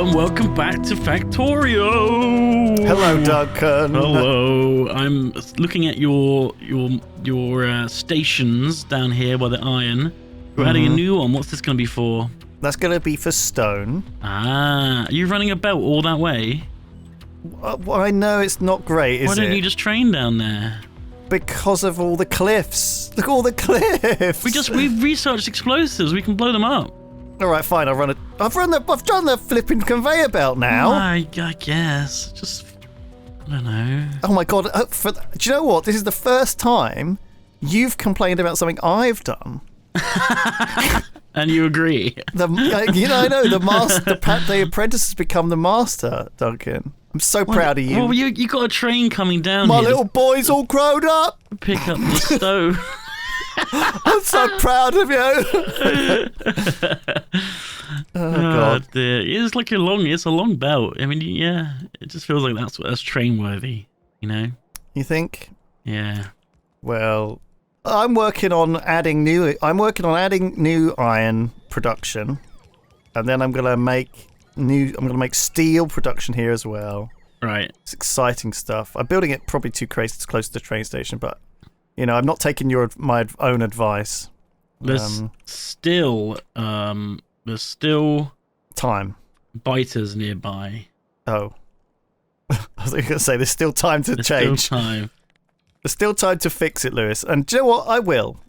Hello and welcome back to Factorio. Hello, Duncan. Hello. I'm looking at your stations down here by the iron. We're adding a new one. What's this going to be for? That's going to be for stone. Ah, are you running a belt all that way? Well, I know it's not great, is it? Why don't you just train down there? Because of all the cliffs. Look at all the cliffs. We've researched explosives. We can blow them up. All right, fine. I've done the flipping conveyor belt now. I guess. Just, I don't know. Oh my god! Do you know what? This is the first time you've complained about something I've done. And you agree? I know the apprentice has become the master, Duncan. I'm so proud of you. Well, you got a train coming down. My here little boy's all grown up. Pick up the stone. I'm so proud of you. Oh god, dear. It's a long belt. I mean, yeah, it just feels like that's train worthy, you know? You think? Yeah. Well, I'm working on adding new iron production, and then I'm gonna make steel production here as well. Right. It's exciting stuff. I'm building it probably too close to the train station, but you know, I'm not taking my own advice. There's still time biters nearby. Oh. I was going to say there's still time to change. Still time. There's still time to fix it, Lewis. And do you know what? I will.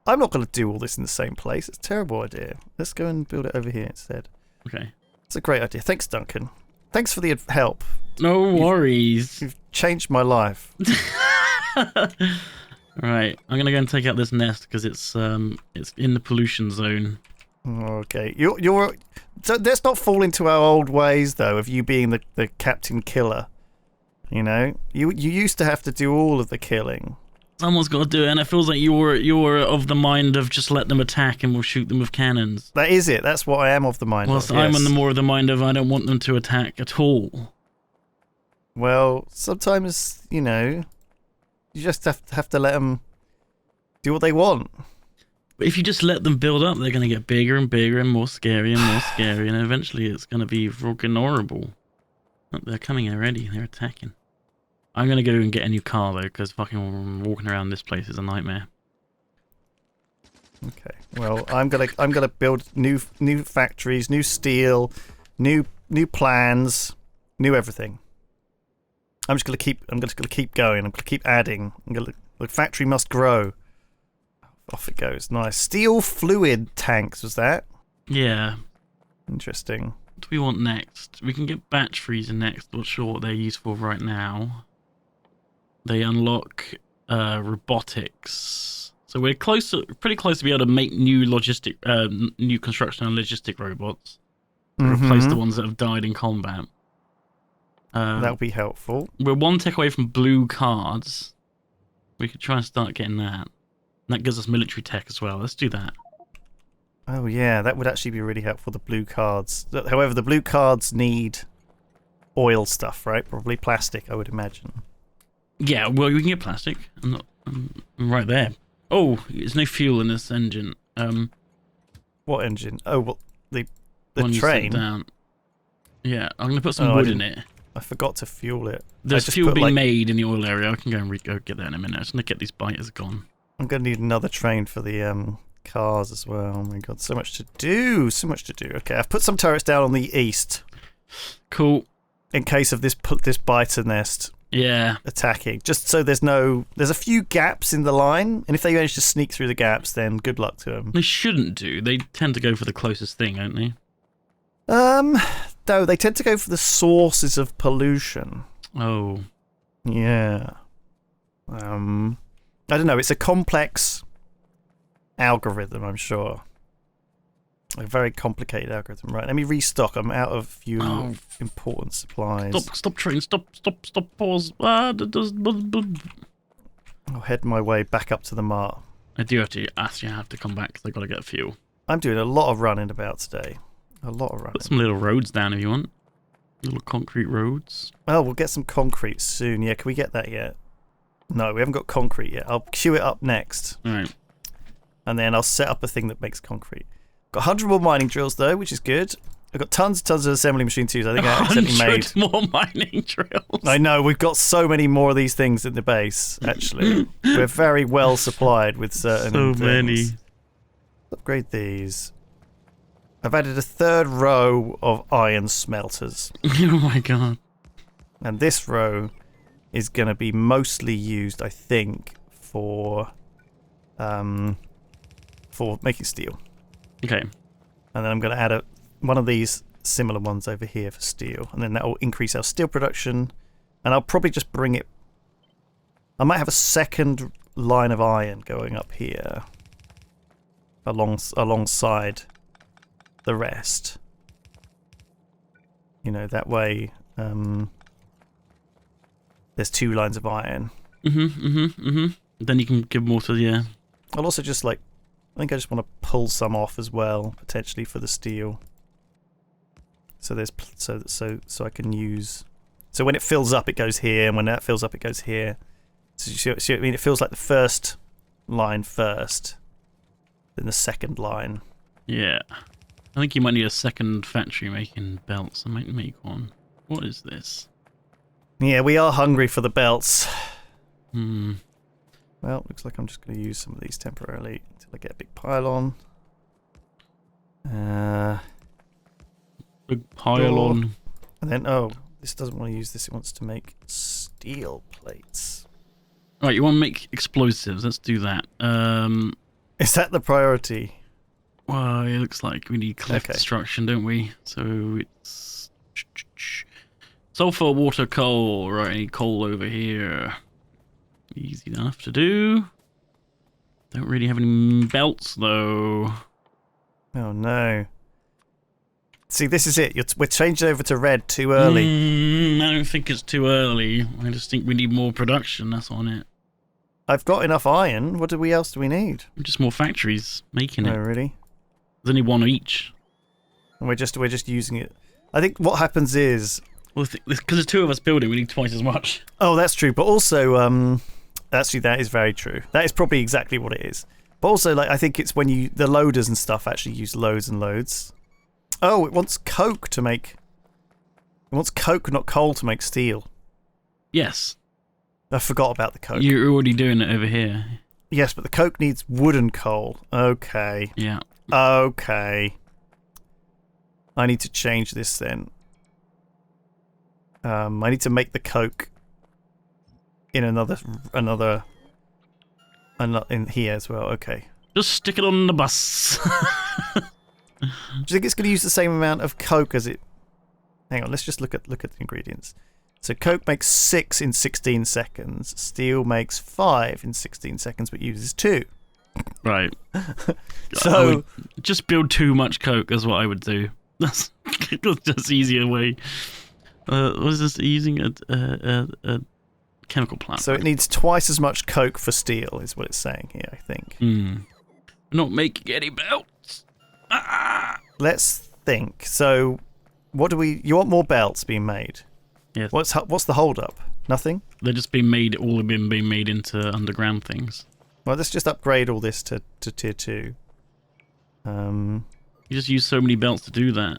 I'm not going to do all this in the same place. It's a terrible idea. Let's go and build it over here instead. Okay. It's a great idea. Thanks, Duncan. Thanks for the help. No worries. You've changed my life. Right, I'm gonna go and take out this nest because it's in the pollution zone. Okay, so let's not fall into our old ways though of you being the captain killer. You know, you used to have to do all of the killing. Someone's got to do it, and it feels like you're of the mind of just let them attack and we'll shoot them with cannons. That is it. That's what I am of the mind. Whilst of, I'm yes. on the more of the mind of I don't want them to attack at all. Well, sometimes you know. You just have to let them do what they want. But if you just let them build up, they're going to get bigger and bigger and more scary, and eventually it's going to be fucking horrible. Look, they're coming already. They're attacking. I'm going to go and get a new car, though, because fucking walking around this place is a nightmare. Okay. Well, I'm gonna build new factories, new steel, new plans, new everything. I'm just gonna keep going. I'm gonna keep adding. The factory must grow. Off it goes. Nice. Steel fluid tanks, was that? Yeah. Interesting. What do we want next? We can get batch freezer next. Not sure what they're used for right now. They unlock robotics. So we're pretty close to be able to make new new construction and logistic robots. Replace the ones that have died in combat. That would be helpful. We're one tech away from blue cards. We could try and start getting that. That gives us military tech as well. Let's do that. Oh yeah, that would actually be really helpful, the blue cards. However, the blue cards need oil stuff, right? Probably plastic, I would imagine. Yeah, well, we can get plastic. I'm right there. Oh, there's no fuel in this engine. What engine? Oh, well, the one train. You set down. Yeah, I'm going to put some wood in it. I forgot to fuel it. There's fuel being made in the oil area. I can go and go get that in a minute. I'm just going to get these biters gone. I'm going to need another train for the cars as well. Oh my god, so much to do. So much to do. Okay, I've put some turrets down on the east. Cool. In case of this biter nest. Yeah. Attacking. Just so there's a few gaps in the line, and if they manage to sneak through the gaps, then good luck to them. They shouldn't do. They tend to go for the closest thing, don't they? No, they tend to go for the sources of pollution. Oh. Yeah. I don't know. It's a complex algorithm, I'm sure. A very complicated algorithm. Right, let me restock. I'm out of a few important supplies. Stop train. Stop, pause. I'll head my way back up to the mart. I do have to come back because I've got to get fuel. I'm doing a lot of running about today. A lot of running. Put some little roads down if you want. Little concrete roads. Oh, we'll get some concrete soon. Yeah, can we get that yet? No, we haven't got concrete yet. I'll queue it up next. Alright. And then I'll set up a thing that makes concrete. Got 100 more mining drills though, which is good. I've got tons and tons of assembly machine tools. I think I accidentally made more mining drills. I know, we've got so many more of these things in the base, actually. We're very well supplied with certain things. So many. Upgrade these. I've added a third row of iron smelters. Oh my god. And this row is going to be mostly used, I think, for making steel. Okay. And then I'm going to add one of these similar ones over here for steel. And then that will increase our steel production. And I'll probably just bring it... I might have a second line of iron going up here. Alongside the rest. You know, that way there's 2 lines of iron. Then you can give more to the... I'll also just I think I just want to pull some off as well, potentially for the steel. So there's so I can use. So when it fills up, it goes here, and when that fills up, it goes here. So you see what I mean? It feels like the first line first, then the second line. Yeah. I think you might need a second factory making belts. I might make one. What is this? Yeah, we are hungry for the belts. Hmm. Well, looks like I'm just going to use some of these temporarily until I get a big pylon. Big pylon. And then, this doesn't want to use this. It wants to make steel plates. Right, you want to make explosives. Let's do that. Is that the priority? Well, it looks like we need cliff destruction, don't we? So it's... sulfur, water, coal. Right, I need coal over here. Easy enough to do. Don't really have any belts, though. Oh, no. See, this is it. We're changing over to red too early. I don't think it's too early. I just think we need more production. That's on it. I've got enough iron. What else do we need? Just more factories making it. Oh, really? There's only one each. And we're just using it. I think what happens is... Well, because there's 2 of us building, we need twice as much. Oh, that's true. But also, actually, that is very true. That is probably exactly what it is. But also, I think it's when the loaders and stuff actually use loads and loads. Oh, it wants coke to make... It wants coke, not coal, to make steel. Yes. I forgot about the coke. You're already doing it over here. Yes, but the coke needs wood and coal. Okay. Yeah. Okay. I need to change this then. I need to make the coke in another in here as well. Okay. Just stick it on the bus. Do you think it's going to use the same amount of coke as it? Hang on, let's just look at the ingredients. So coke makes 6 in 16 seconds. Steel makes 5 in 16 seconds, but uses 2. Right. So just build too much coke is what I would do. That's just easier way. What is this using a chemical plant? So it needs twice as much coke for steel, is what it's saying here, I think. We're not making any belts. Let's think. So, what do we? You want more belts being made? Yes. What's the hold up? Nothing. They're just being made. All have been being made into underground things. Well, let's just upgrade all this to tier 2. You just use so many belts to do that.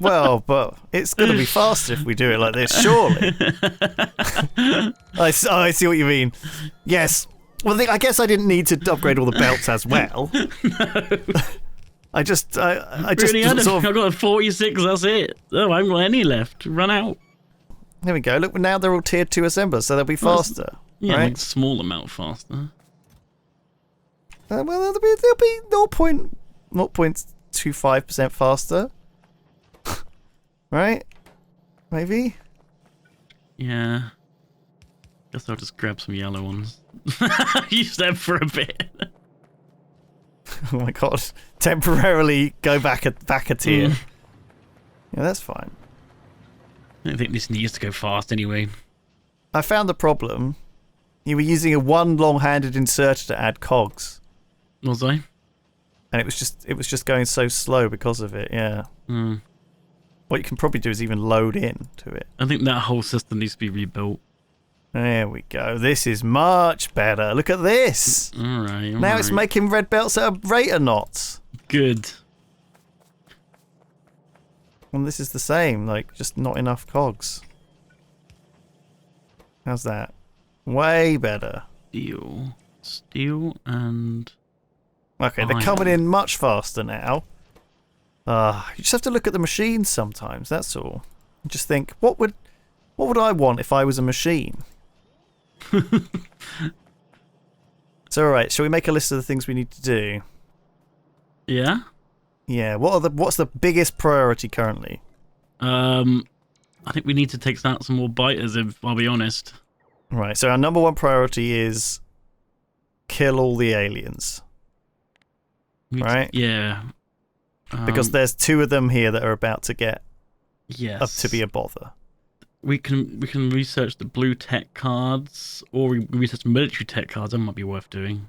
Well, but it's going to be faster if we do it like this, surely. I see what you mean. Yes. Well, I guess I didn't need to upgrade all the belts as well. No. I just I've got 46, that's it. Oh, I haven't got any left. Run out. There we go. Look, now they're all tier 2 assemblers, so they'll be faster. Yeah, right? like small amount faster. Well, they'll be 0.25% faster. Right? Maybe? Yeah. Guess I'll just grab some yellow ones. Use them for a bit. Oh my god. Temporarily go back a tier. Yeah, that's fine. I don't think this needs to go fast anyway. I found the problem. You were using a one long-handed inserter to add cogs. Was I? And it was just going so slow because of it, yeah. What you can probably do is even load in to it. I think that whole system needs to be rebuilt. There we go. This is much better. Look at this. Alright. Now it's making red belts out of rater knots. Good. Well, this is the same. Like, just not enough cogs. How's that? Way better. Steel and... Okay, they're coming in much faster now. You just have to look at the machines sometimes, that's all. And just think, what would I want if I was a machine? So, alright, shall we make a list of the things we need to do? Yeah? Yeah, what's the biggest priority currently? I think we need to take out some more biters, if I'll be honest. Right, so our number one priority is kill all the aliens. Right? Yeah. Because there's 2 of them here that are about to get up yes. to be a bother. We can research the blue tech cards, or we research military tech cards. That might be worth doing.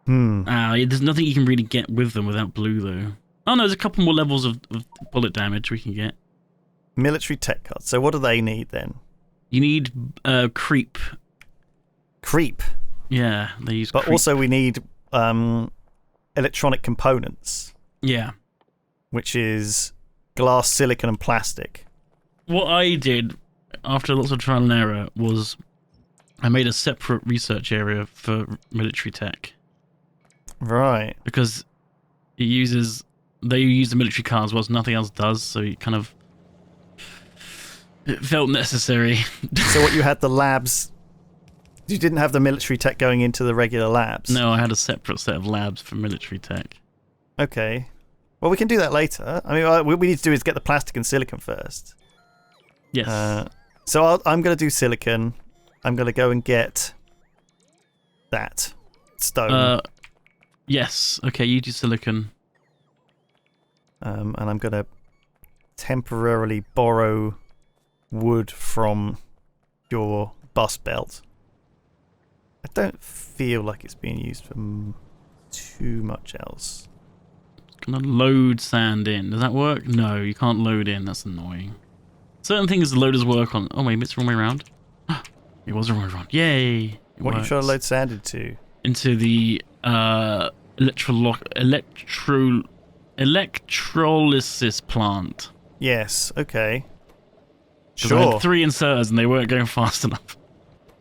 There's nothing you can really get with them without blue, though. Oh no, there's a couple more levels of bullet damage we can get. Military tech cards. So what do they need then? You need creep. Creep. Yeah, they use. But creep. also we need electronic components. Yeah. Which is glass, silicon, and plastic. What I did after lots of trial and error was I made a separate research area for military tech. Right. Because they use the military cards whilst nothing else does, so it felt necessary. So what, you had the labs? You didn't have the military tech going into the regular labs? No, I had a separate set of labs for military tech. Okay. Well, we can do that later. I mean, what we need to do is get the plastic and silicon first. Yes. So I'm going to do silicon. I'm going to go and get that stone. Yes. Okay, you do silicon. And I'm going to temporarily borrow wood from your bus belt. I don't feel like it's being used for too much else. It's going to load sand in. Does that work? No, you can't load in. That's annoying. Certain things the loaders work on. Oh, maybe it's the wrong way around. It was the wrong way around. Yay! What are you trying to load sand into? Into the electrolysis plant. Yes, okay. Sure. I had 3 inserters and they weren't going fast enough.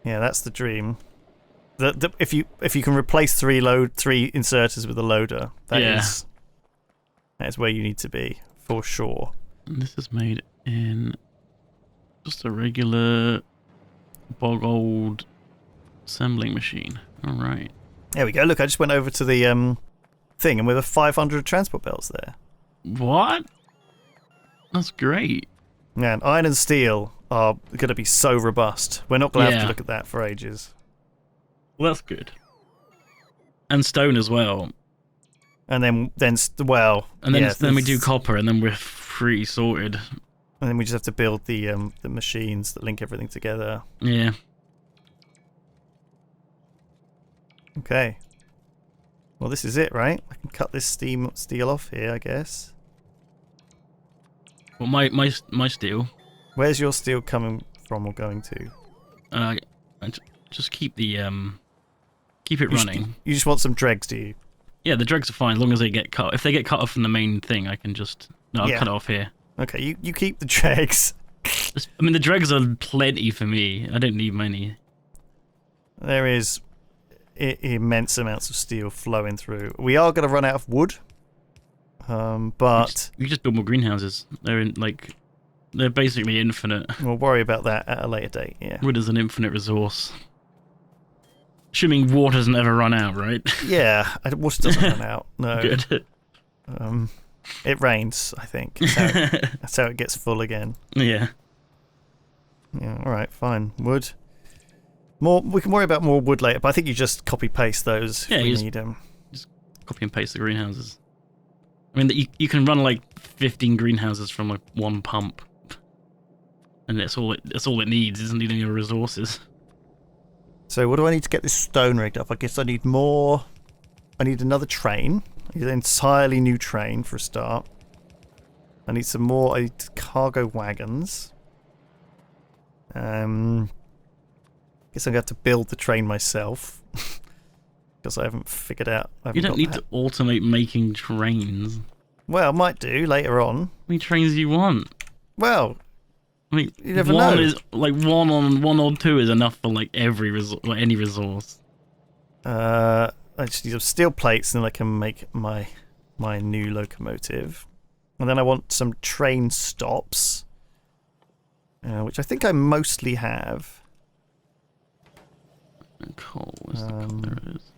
Yeah, that's the dream. If you can replace 3 inserters with a loader, that is where you need to be, for sure. And this is made in just a regular bog old assembling machine. Alright. There we go. Look, I just went over to the thing and we have 500 transport belts there. What? That's great. Man, iron and steel are going to be so robust. We're not going to have to look at that for ages. Well, that's good. And stone as well. And then then we do copper, and then we're pretty sorted. And then we just have to build the machines that link everything together. Yeah. Okay. Well, this is it, right? I can cut this steel off here, I guess. Well, my steel. Where's your steel coming from or going to? I just keep the keep it running. You just want some dregs, do you? Yeah, the dregs are fine as long as they get cut. If they get cut off from the main thing, I can just I'll cut it off here. Okay, you keep the dregs. I mean, the dregs are plenty for me. I don't need many. There is immense amounts of steel flowing through. We are going to run out of wood, but we just build more greenhouses. They're basically infinite. We'll worry about that at a later date. Yeah, wood is an infinite resource. Assuming water doesn't ever run out, right? Yeah, water doesn't run out. No. Good. It rains, I think. That's how it gets full again. Yeah. Yeah. All right. Fine. Wood. More. We can worry about more wood later. But I think you just copy paste those. Yeah. If we need them. Just copy and paste the greenhouses. I mean, you can run like 15 greenhouses from like one pump, and that's all it needs. It doesn't need any other resources. So what do I need to get this stone rigged up? I guess I need more. I need another train. I need an entirely new train for a start. I need some more. I need cargo wagons. Guess I'm gonna have to build the train myself because I haven't figured out. You don't need to automate making trains. Well, might do later on. How many trains do you want? Well, I mean, you never know. Is like one or two is enough for like every any resource. I just need some steel plates, and then I can make my new locomotive. And then I want some train stops, which I think I mostly have. Coal, where's the coal? There it is.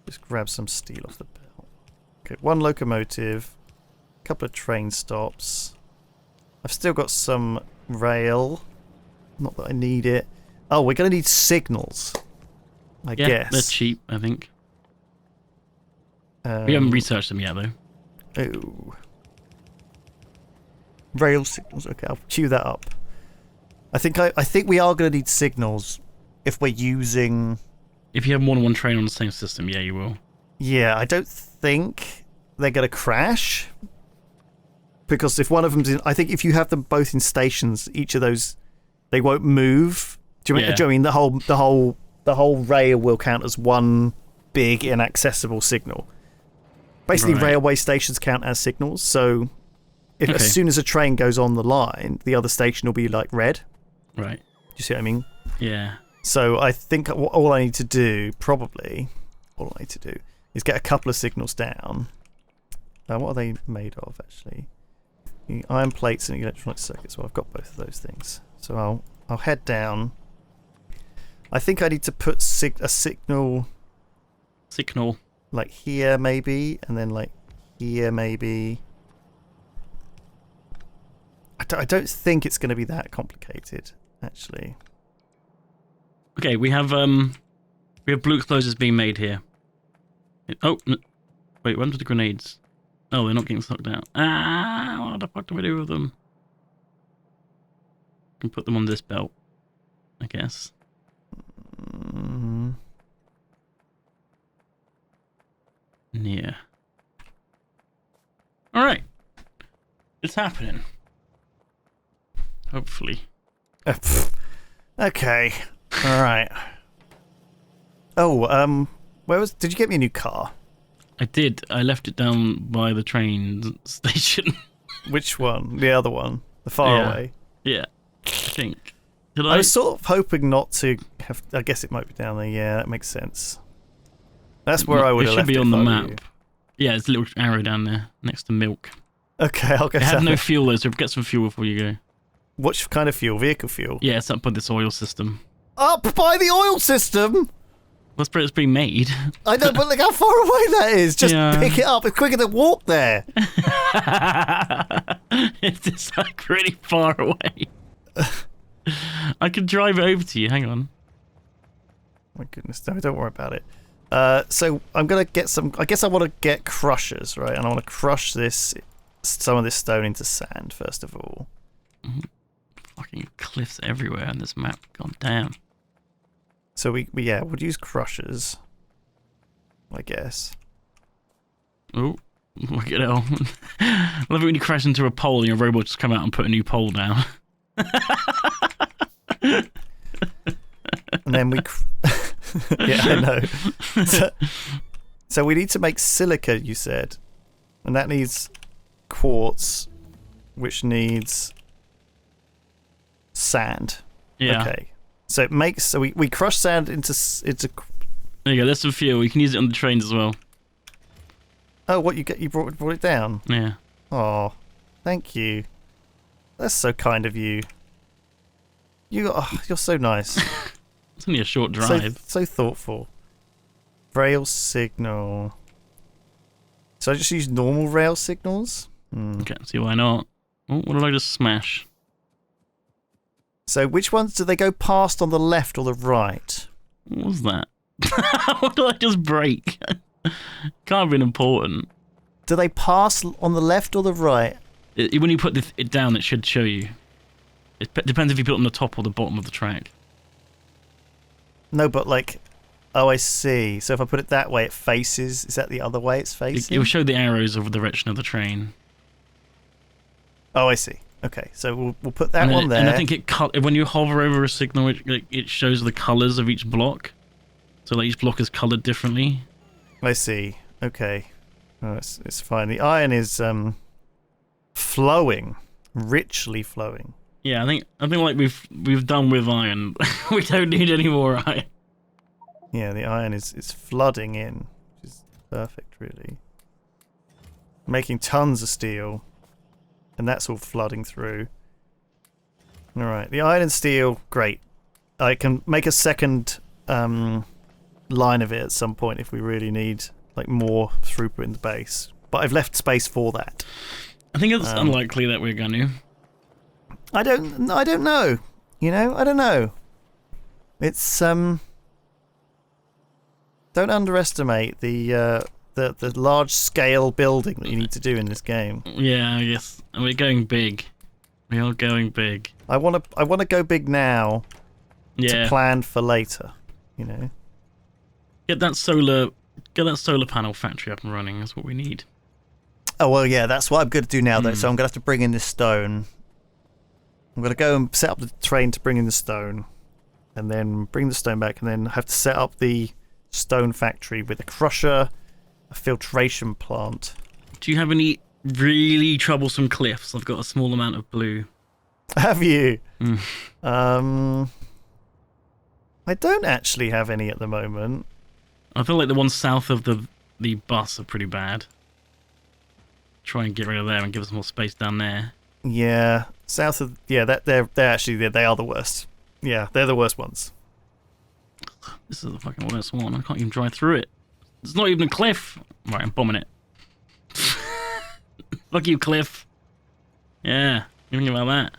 Just grab some steel off the belt. Okay, one locomotive, a couple of train stops. I've still got some rail. Not that I need it. Oh, we're going to need signals, I guess. They're cheap, I think. We haven't researched them yet, though. Oh. Rail signals. Okay, I'll queue that up. I think we are going to need signals if we're using... If you have more than one train on the same system, yeah, you will. Yeah, I don't think they're going to crash. Because if one of them's in... I think if you have them both in stations, each of those, they won't move. Do you mean the whole rail will count as one big inaccessible signal? Basically, railway stations count as signals, so as soon as a train goes on the line, the other station will be like red. Right. Do you see what I mean? Yeah. So I think all I need to do, is get a couple of signals down. What are they made of, actually? Iron plates and electronic circuits. Well, I've got both of those things. So I'll head down. I think I need to put a signal... Signal. Like here, maybe, and then like here, maybe. I don't think it's going to be that complicated, actually. Okay, we have blue explosives being made here. Wait, what happened to the grenades? Oh, they're not getting sucked out. What the fuck do we do with them? We can put them on this belt, I guess. Yeah. Alright. It's happening. Hopefully. Okay. Alright. Oh, did you get me a new car? I did. I left it down by the train station. Which one? The other one? The far away? Yeah. I think. I was sort of hoping not to have... I guess it might be down there. Yeah, that makes sense. That's where I would have left it. It should be on the map. Yeah, there's a little arrow down there next to milk. Okay, I'll go. It had no fuel though, so get some fuel before you go. What kind of fuel? Vehicle fuel? Yeah, it's up by this oil system. Up by the oil system? That's where it's being made. I know, but look how far away that is. Just pick it up. It's quicker than walk there. It's just like really far away. I could drive it over to you. Hang on. My goodness, no, don't worry about it. So I'm gonna get some. I guess I want to get crushers, right? And I want to crush some of this stone into sand first of all. Fucking cliffs everywhere on this map. God damn. So we'll use crushers, I guess. Oh, look at it all. I love it when you crash into a pole and your robot just come out and put a new pole down. And then yeah, I know. So we need to make silica, you said, and that needs quartz, which needs sand. Yeah. Okay. So it makes we crush sand into. There you go. There's some fuel. You can use it on the trains as well. Oh, what you brought it down? Yeah. Oh, thank you. That's so kind of you. You're so nice. It's only a short drive. So thoughtful. Rail signal. So I just use normal rail signals? Can't see why not. Oh, what did I just smash? So which ones do they go past on the left or the right? What was that? What did I just break? Can't have been important. Do they pass on the left or the right? When you put it down, it should show you. It depends if you put it on the top or the bottom of the track. No, but like... Oh, I see. So if I put it that way, it faces... Is that the other way it's facing? It will show the arrows of the direction of the train. Oh, I see. Okay, so we'll put that one there. And I think when you hover over a signal, it shows the colours of each block. So like each block is coloured differently. I see. Okay. Oh, it's fine. The iron is flowing, richly flowing. Yeah, I think like we've done with iron. We don't need any more iron. Yeah, the iron is flooding in, which is perfect, really. Making tons of steel, and that's all flooding through. All right, the iron and steel, great. I can make a second line of it at some point if we really need like more throughput in the base. But I've left space for that. I think it's unlikely that we're going to. I don't know. You know, I don't know. It's don't underestimate the large scale building that you need to do in this game. Yeah, I guess we're going big. We are going big. I want to go big now. Yeah. To plan for later. You know. Get that solar panel factory up and running. That's what we need. Oh well, yeah. That's what I'm going to do now, though. So I'm going to have to bring in this stone. I'm going to go and set up the train to bring in the stone, and then bring the stone back, and then have to set up the stone factory with a crusher, a filtration plant. Do you have any really troublesome cliffs? I've got a small amount of blue. Have you? I don't actually have any at the moment. I feel like the ones south of the bus are pretty bad. Try and get rid of them and give us more space down there. Yeah, south of they're actually they are the worst. Yeah, they're the worst ones. This is the fucking worst one. I can't even drive through it. It's not even a cliff. Right, I'm bombing it. Fuck you, cliff. Yeah, think about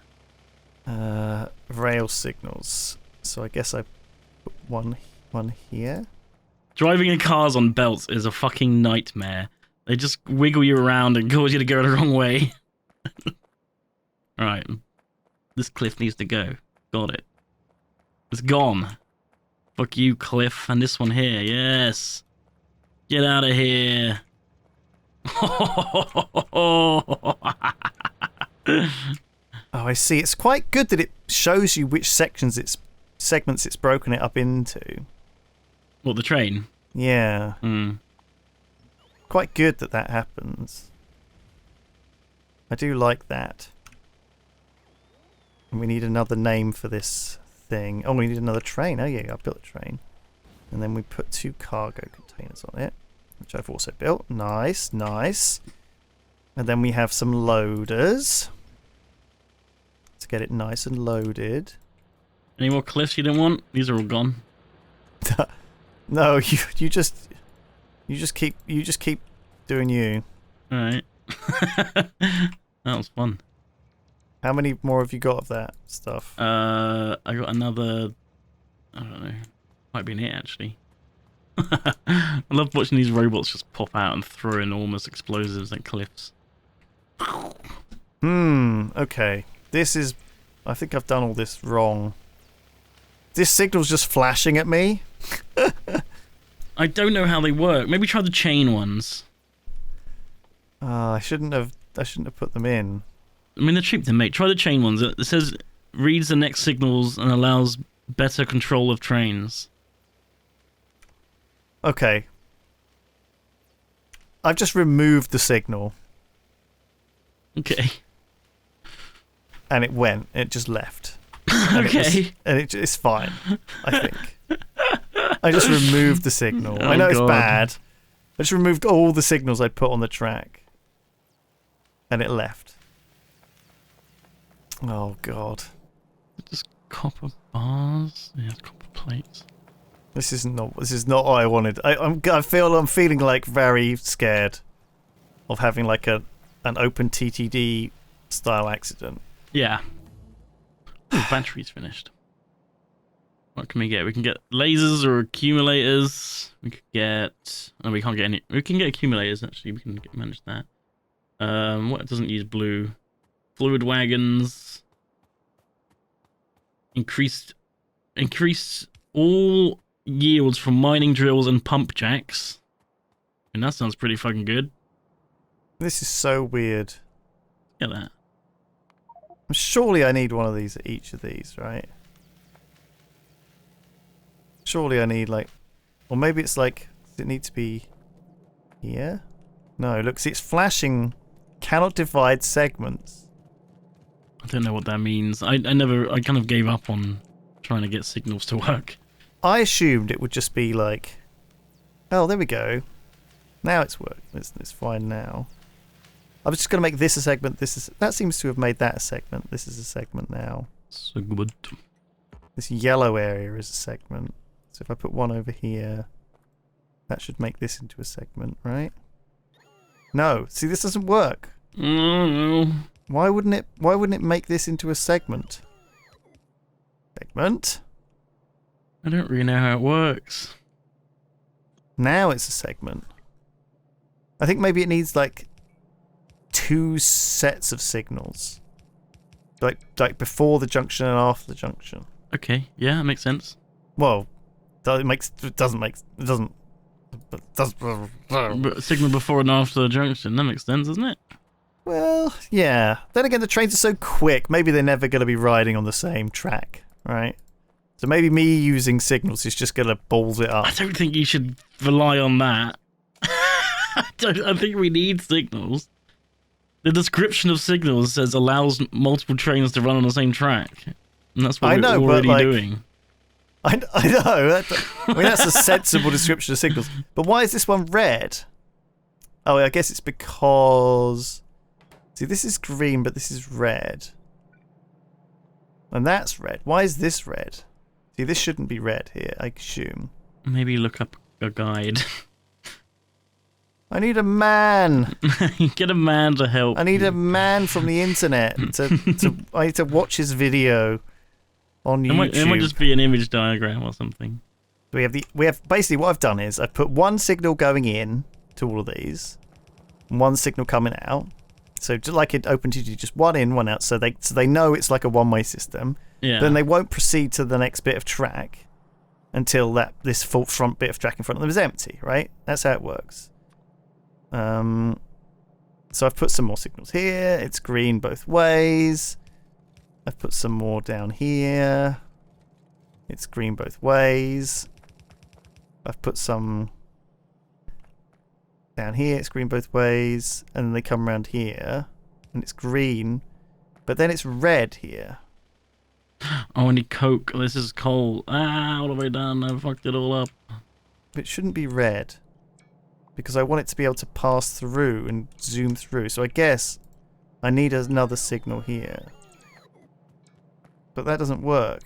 that. Rail signals. So I guess I put one here. Driving in cars on belts is a fucking nightmare. They just wiggle you around and cause you to go the wrong way. Alright. This cliff needs to go. Got it. It's gone. Fuck you, cliff. And this one here. Yes. Get out of here. Oh, I see. It's quite good that it shows you which segments it's broken it up into. What, the train? Yeah. Quite good that happens. I do like that. And we need another name for this thing. Oh, we need another train. Oh yeah, I built a train. And then we put 2 cargo containers on it, which I've also built. Nice, nice. And then we have some loaders. Let's get it nice and loaded. Any more cliffs you didn't want? These are all gone. No, you just keep doing you. All right. That was fun. How many more have you got of that stuff? I got another. I don't know. Might be in here actually. I love watching these robots just pop out and throw enormous explosives at cliffs. Okay. This is. I think I've done all this wrong. This signal's just flashing at me. I don't know how they work. Maybe try the chain ones. I shouldn't have put them in. I mean, they're cheap to make. Try the chain ones. It says reads the next signals and allows better control of trains. Okay. I've just removed the signal. Okay. And it went. It just left. Okay. It's fine, I think. I just removed the signal. Oh, I know God. it's bad. I just removed all the signals I'd put on the track. And it left. Oh, God. Just copper bars. Yeah, copper plates. This is not what I wanted. I'm feeling like very scared of having like an open TTD style accident. Yeah. Ooh, battery's finished. What can we get? We can get lasers or accumulators. We could get. No, we can't get any. We can get accumulators actually. We can manage that. What doesn't use blue? Fluid wagons. Increased all yields from mining drills and pump jacks. And that sounds pretty fucking good. This is so weird. Get that. Surely I need one of these at each of these, right? Surely I need like, or maybe it's like, does it need to be here? No, look, see, it's flashing. Cannot divide segments. I don't know what that means. I kind of gave up on trying to get signals to work. I assumed it would just be like, oh, there we go. Now it's worked. It's fine now. I was just going to make this a segment. That seems to have made that a segment. This is a segment now. Segment. This yellow area is a segment. So if I put one over here, that should make this into a segment, right? No, see, this doesn't work. No. Why wouldn't it make this into a segment? Segment. I don't really know how it works. Now it's a segment. I think maybe it needs like 2 sets of signals. Like before the junction and after the junction. Okay, yeah, that makes sense. Well, But Signal before and after the junction, that makes sense, doesn't it? well, yeah. Then again, the trains are so quick, maybe they're never going to be riding on the same track, right? So maybe me using signals is just going to balls it up. I don't think you should rely on that. I think we need signals. The description of signals says allows multiple trains to run on the same track. And that's what we're already doing. I know. I mean, that's a sensible description of signals. But why is this one red? Oh, I guess it's because... See, this is green, but this is red. And that's red. Why is this red? See, this shouldn't be red here, I assume. Maybe look up a guide. I need a man. Get a man to help. I need a man from the internet I need to watch his video on YouTube. It might just be an image diagram or something. We have basically what I've done is I've put one signal going in to all of these, and one signal coming out. So just like it OpenTTD, just one in, one out, so they know it's like a one-way system. Yeah. Then they won't proceed to the next bit of track until this full front bit of track in front of them is empty, right? That's how it works. So I've put some more signals here. It's green both ways. I've put some more down here. It's green both ways. I've put some down here. It's green both ways. And then they come around here. And it's green. But then it's red here. Oh, I need coke. This is coal. All the way down. I fucked it all up. It shouldn't be red. Because I want it to be able to pass through and zoom through. So I guess I need another signal here. But that doesn't work.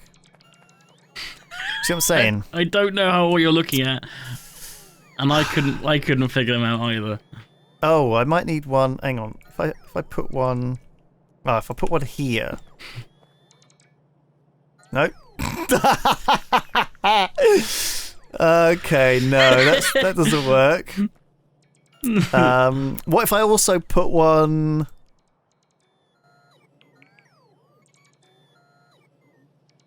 See what I'm saying? I don't know what you're looking at. And I couldn't figure them out either. Oh, I might need one. Hang on. If I put one... Oh, if I put one here... Nope. Okay, no, that doesn't work. What if I also put one...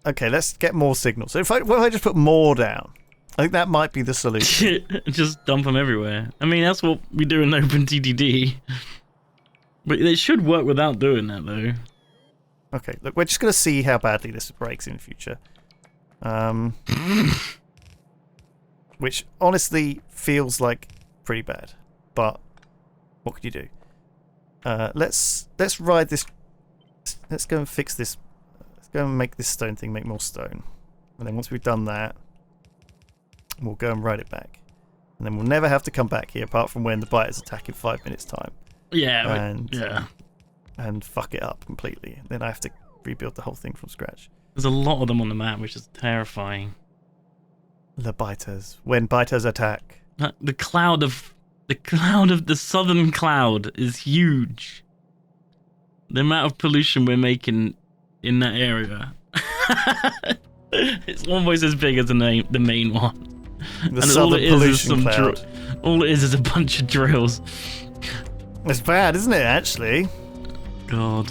Okay, let's get more signals. So what if I just put more down? I think that might be the solution. Just dump them everywhere. I mean, that's what we do in OpenTTD. But it should work without doing that, though. Okay, look, we're just going to see how badly this breaks in the future. Which honestly feels like pretty bad. But what could you do? Let's ride this. Let's go and fix this. Let's go and make this stone thing make more stone. And then once we've done that, we'll go and ride it back. And then we'll never have to come back here apart from when the biters attack in 5 minutes time. Yeah, and fuck it up completely. Then I have to rebuild the whole thing from scratch. There's a lot of them on the map, which is terrifying. The biters. When biters attack. The cloud of the southern cloud is huge. The amount of pollution we're making in that area. It's almost as big as the main one. The southern pollution cloud. All it is a bunch of drills. It's bad, isn't it, actually? God.